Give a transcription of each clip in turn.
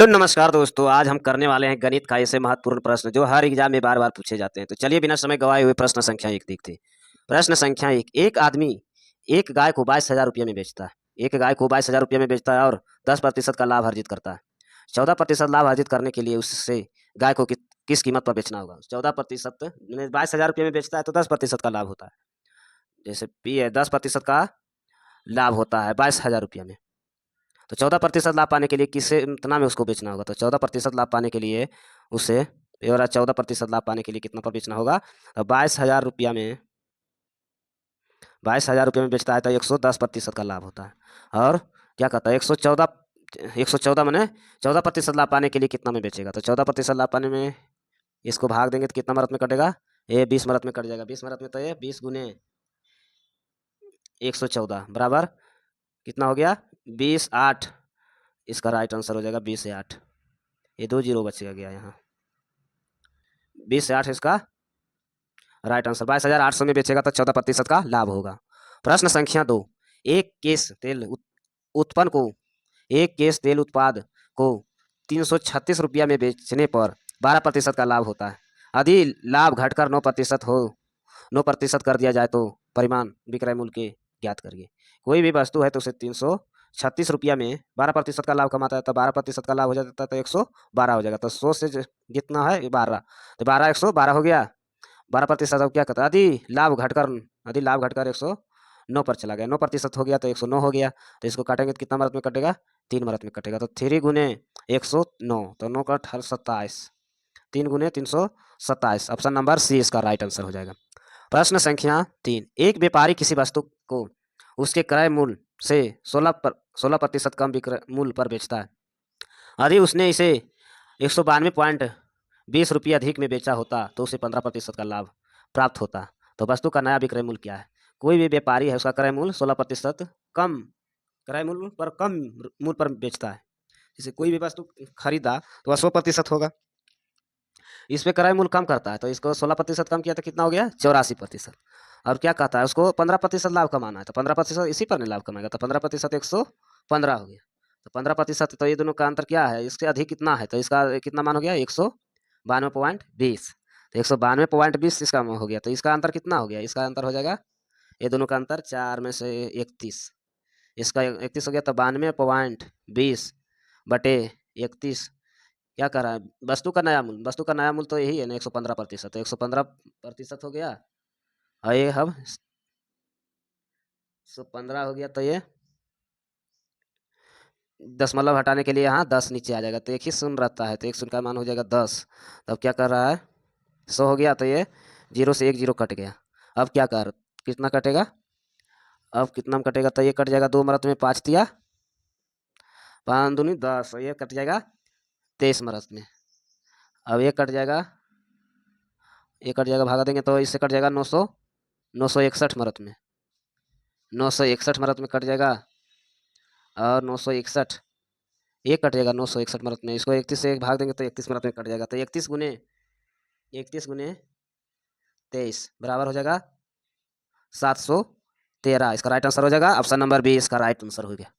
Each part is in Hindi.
हेलो नमस्कार दोस्तों, आज हम करने वाले हैं गणित का ऐसे महत्वपूर्ण प्रश्न जो हर एग्जाम में बार बार पूछे जाते हैं। तो चलिए बिना समय गवाए हुए प्रश्न संख्या 1 देखते हैं। प्रश्न संख्या 1, एक आदमी एक गाय को 22,000 रुपये में बेचता है। एक गाय को 22,000 रुपये में बेचता है और 10% का लाभ अर्जित करता है। 14% लाभ अर्जित करने के लिए उससे गाय को किस कीमत पर बेचना होगा? 14% 22,000 रुपये में बेचता है तो 10% का लाभ होता है। जैसे पी है, 10% का लाभ होता है 22,000 रुपये में। तो 14% लाभ पाने के लिए किसे इतना में उसको बेचना होगा? तो 14% लाभ पाने के लिए उसे ये वाला 14% लाभ पाने के लिए कितना पर बेचना होगा? तो 22,000 रुपया में बेचता है तो 110% का लाभ होता है। और क्या कहता है, 114 मैंने 14% लाभ पाने के लिए कितना में बेचेगा? तो 14% लाभ पाने में इसको भाग देंगे तो कितना मरत में कटेगा? ये 20 मरत में कट जाएगा। 20 मरत में तो ये 20 गुने 114 बराबर कितना हो गया? 20/8। इसका राइट आंसर हो जाएगा 20 से 8। ये 2 जीरो बचेगा गया यहाँ। 20 से 8 इसका राइट आंसर। 22,800 में बेचेगा तो 14% का लाभ होगा। प्रश्न संख्या 2, एक केस तेल उत्पन्न को एक केस तेल उत्पाद को 336 रुपया में बेचने पर 12% का लाभ होता है। यदि लाभ घटकर 9% कर दिया जाए तो परिमाण विक्रय मूल्य के ज्ञात करिए। कोई भी वस्तु है तो उसे 336 रुपया में 12% का लाभ कमाता है तो 12% का लाभ हो जाता है तो 112 हो जाएगा। तो 100 से जितना है 12, तो 12 112 हो गया। 12% अब क्या कहता है, यदि लाभ घटकर 109 पर चला गया, 9% हो गया तो 109 हो गया। तो इसको काटेंगे तो कितना मरत में कटेगा? 3 मरत में कटेगा। तो 3 गुने 109 तो 9 का 27, 3 गुने 327। ऑप्शन नंबर सी इसका राइट आंसर हो जाएगा। प्रश्न संख्या 3, एक व्यापारी किसी वस्तु को उसके क्रय मूल्य से 16% कम विक्रय मूल्य पर बेचता है। यदि उसने इसे 192.20 रुपये अधिक में बेचा होता तो उसे 15% का लाभ प्राप्त होता। तो वस्तु का नया विक्रय मूल्य क्या है? कोई भी व्यापारी है, उसका क्रय मूल्य 16% कम क्रय मूल्य पर कम मूल्य पर बेचता है। जैसे कोई भी वस्तु खरीदा तो वह 100% होगा, इस पे क्रय मूल्य कम करता है तो इसको 16% कम किया तो कितना हो गया? 84%। और क्या कहता है, उसको 15% लाभ कमाना है तो 15% इसी पर नहीं लाभ कमाएगा। तो 15% 115 हो गया। तो 15%, तो ये दोनों का अंतर क्या है? इसके अधिक कितना है? तो इसका कितना मान हो गया? 192.20। तो 192.20 इसका हो गया। तो इसका अंतर कितना हो गया? इसका अंतर हो जाएगा, ये दोनों का अंतर 4 में से 31, इसका 31 हो गया। तो 92.20 बटे 31 क्या कर रहा है? वस्तु का नया मूल्य तो यही है ना, 115%। तो 115% हो गया। और ये अब 115 हो गया तो ये दशमलव हटाने के लिए यहाँ 10 नीचे आ जाएगा तो एक ही शून्य रहता है, तो एक शून्य का मान हो जाएगा 10। तब क्या कर रहा है? 100 हो गया तो ये 0 से 1 0 कट गया। अब क्या कर कितना कटेगा? अब कितना में कटेगा? तो ये कट जाएगा 2 मरत में 5 दिया 5 दूनी 10, ये कट जाएगा 23 मरत में। अब ये कट जाएगा, ये कट जाएगा, भागा देंगे तो इससे कट जाएगा 961 मरत में, 961 मरत में कट जाएगा। और 961 ये कट जाएगा 961 मरत में। इसको 31 से भाग देंगे तो 31 मरत में कट जाएगा। तो 31 गुने 23 बराबर हो जाएगा 713। इसका राइट आंसर हो जाएगा ऑप्शन नंबर बी, इसका राइट आंसर हो गया।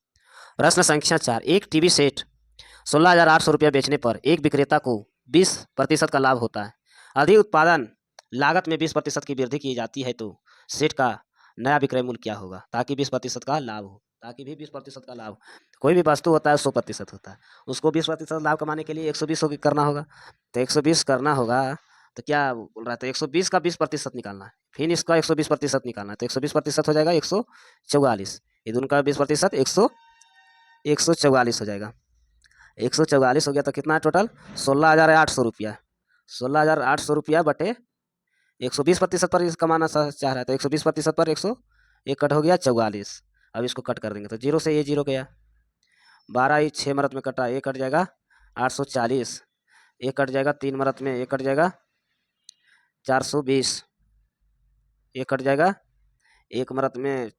प्रश्न संख्या 4, एक टीवी सेट 16,800 रुपया बेचने पर एक विक्रेता को 20% का लाभ होता है। यदि उत्पादन लागत में 20% की वृद्धि की जाती है तो सेट का नया विक्रय मूल्य क्या होगा? ताकि 20% का लाभ हो, ताकि भी 20% का लाभ। कोई भी वस्तु होता है 100% होता है, उसको 20% लाभ कमाने के लिए 120 करना होगा। तो 120 करना होगा तो क्या बोल रहा था? 120 का 20% निकालना है, फिर इसका 120% निकालना है। तो 120% हो जाएगा 144, ये दोनों का 20% 144 हो जाएगा। 144 हो गया तो कितना है टोटल? 16,800 रुपया। 16,800 रुपया बटे 120% पर इस कमाना चाह रहा है तो 120% पर 101 कट हो गया 44। अब इसको कट कर देंगे तो 0 से ये 0 गया, 12 ही 6 मरत में कटा, ये कट जाएगा 840, ये कट जाएगा 3 मरत में, ये कट जाएगा 420, ये कट जाएगा 1 मरत में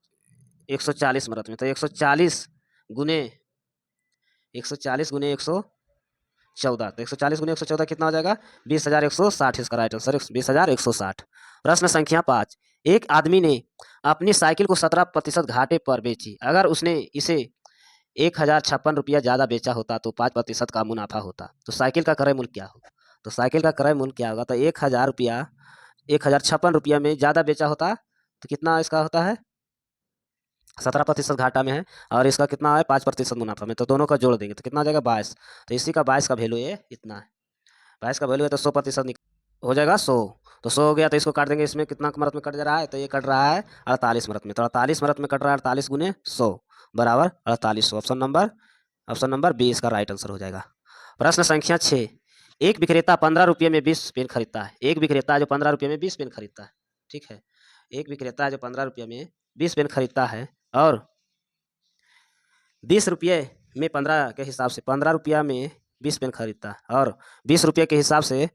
140 मरत में। तो 140 गुने 114 तो 140 गुने 114 कितना हो जाएगा? 20,160। इसका राइट आंसर 20,160। प्रश्न संख्या 5, एक आदमी ने अपनी साइकिल को 17% घाटे पर बेची। अगर उसने इसे 1056 रुपया ज़्यादा बेचा होता तो 5% का मुनाफा होता, तो साइकिल का क्रय मूल्य क्या होगा? तो साइकिल का क्रय मूल्य क्या होगा? तो 1000 रुपया 1056 रुपया में ज़्यादा बेचा होता तो कितना इसका होता है? 17% घाटा में है, और इसका कितना है? 5% मुनाफा में, तो दोनों का जोड़ देंगे तो कितना हो जाएगा? 22। तो इसी का 22 का वैल्यू ये इतना है। 22 का वैल्यू है तो 100% हो जाएगा 100। तो 100 हो गया तो इसको काट देंगे, इसमें कितना मरत में कट जा रहा है? तो ये कट रहा है 48 मरत में, तो 48 मरत में कट रहा है 48 गुने 100 बराबर 4800। ऑप्शन नंबर बी इसका राइट आंसर हो जाएगा। प्रश्न संख्या 6, एक विक्रेता 15 रुपये में 20 पेन खरीदता है। एक विक्रेता जो 15 रुपये में 20 पेन खरीदता है, ठीक है, एक विक्रेता जो 15 रुपये में 20 पेन खरीदता है और 20 रुपये में 15 के हिसाब से 15 रुपया में 20 पेन खरीदता है और 20 रुपये के हिसाब से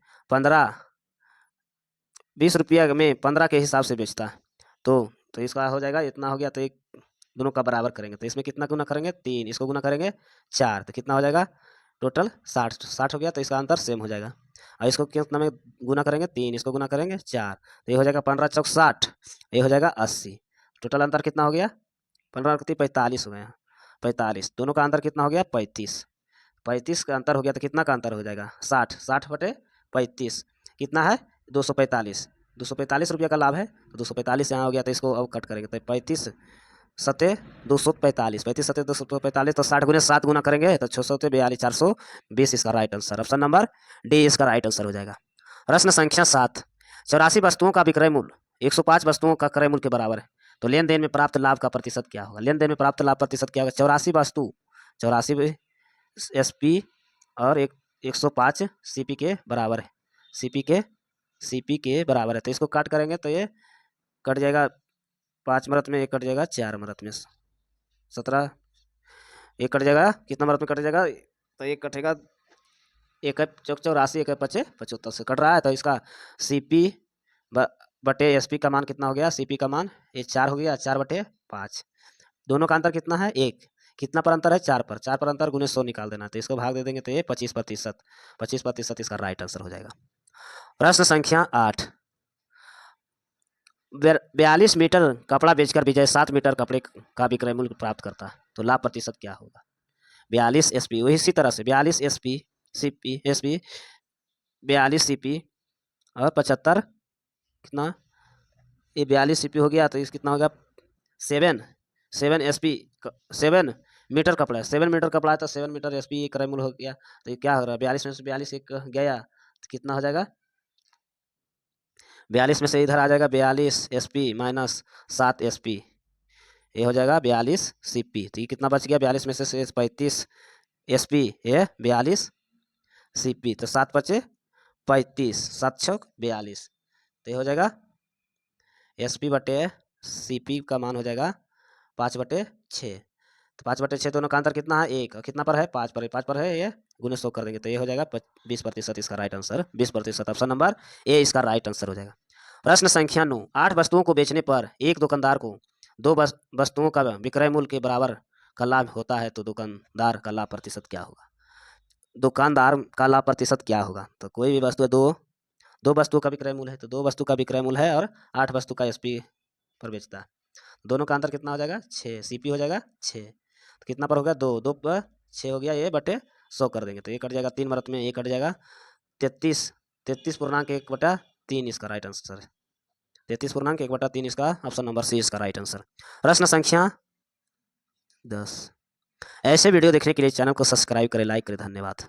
20 रुपया में 15 के हिसाब से बेचता है। तो इसका हो जाएगा इतना हो गया, तो एक दोनों का बराबर करेंगे तो इसमें कितना गुना करेंगे? 3, इसको गुना करेंगे 4, तो कितना हो जाएगा? टोटल 60 हो गया, तो इसका अंतर सेम हो जाएगा। और इसको कितना में गुना करेंगे? 3, इसको गुना करेंगे 4, तो ये हो जाएगा 15 चौक 60, ये हो जाएगा 80। टोटल अंतर कितना हो गया? 15 45 हो गया, 45, दोनों का अंतर कितना हो गया? 35। 35 का अंतर हो गया तो कितना का अंतर हो जाएगा? 60 बटे 35 कितना है? 245। 245 रुपये का लाभ है, तो 245 यहाँ हो गया, तो इसको अब कट करेंगे तो 35 सत्ते 245, 35 सत्ते 245, तो 60 गुने 7 गुना करेंगे तो 642 420 इसका right answer. Option number D इसका राइट आंसर हो जाएगा। प्रश्न संख्या 7, 84 वस्तुओं का विक्रय मूल्य 105 वस्तुओं का क्रय मूल्य के बराबर है, तो लेन देन में प्राप्त लाभ का प्रतिशत क्या होगा? लेन देन में प्राप्त लाभ प्रतिशत क्या होगा? 84 वस्तु 84 एसपी और 105 सीपी के बराबर है, सीपी के बराबर है, तो इसको काट करेंगे तो ये कट जाएगा 5 मरत में, एक कट जाएगा 4 मरत में 17, एक कट जाएगा कितना मरत में कट जाएगा? तो एक कटेगा 1 चौक 84, 1 पचे 75 से कट रहा है, तो इसका सीपी बटे एसपी का मान कितना हो गया? सीपी का मान ये 4 हो गया, 4 बटे 5, दोनों का अंतर कितना है? 1, कितना पर अंतर है? 4 पर, 4 पर अंतर गुने 100 निकाल देना, तो इसको भाग दे देंगे तो ये 25% इसका राइट आंसर हो जाएगा। प्रश्न संख्या 8, 42 मीटर कपड़ा बेचकर विजय 7 मीटर कपड़े का विक्रय मूल्य प्राप्त करता है, तो लाभ प्रतिशत क्या होगा? 42 एसपी, वही इसी तरह से 42 एसपी सीपी एसपी 42 सीपी और 75 कितना? ये 42 सीपी हो गया, तो इस कितना हो गया? 7 एसपी 7 मीटर कपड़ा है, 7 मीटर कपड़ा है तो 7 मीटर एसपी क्रय मूल्य हो गया, तो ये क्या हो रहा है? 42 में से 42 एक गया तो कितना हो जाएगा? 42 में से इधर आ जाएगा 42 एसपी माइनस 7 एसपी, ये हो जाएगा 42 सीपी, तो ये कितना बच गया? 42 में से 35 एसपी, ये 42 सीपी, तो 7 बचे 35, 7 छक 42, तो ये हो जाएगा एसपी बटे सीपी का मान हो जाएगा 5/6, तो 5/6 दोनों का अंतर कितना है? 1, कितना पर है? 5 पर, 5 पर है, ये गुने 100 कर देंगे तो ये हो जाएगा 20% इसका right answer 20%। Option number A इसका राइट आंसर हो जाएगा। प्रश्न संख्या 9, 8 वस्तुओं को बेचने पर एक दुकानदार को 2 वस्तुओं का विक्रय मूल्य के बराबर का लाभ होता है, तो दुकानदार का लाभ प्रतिशत क्या होगा? दुकानदार का लाभ प्रतिशत क्या होगा? तो कोई भी वस्तु है, दो वस्तु का विक्रय मूल्य है, तो 2 वस्तु का विक्रय मूल्य है और 8 वस्तु का एसपी पर बेचता है, दोनों का अंतर कितना हो जाएगा? 6, सीपी हो जाएगा 6, तो कितना पर हो गया? 2 पर 6 हो गया, ये बटे 100 कर देंगे तो ये कट जाएगा 3 मरत में, ये कट जाएगा 33.1/3 इसका राइट आंसर है, 33.1/3 इसका ऑप्शन नंबर सी इसका राइट आंसर। प्रश्न संख्या 10, ऐसे वीडियो देखने के लिए चैनल को सब्सक्राइब करें, लाइक करें, धन्यवाद।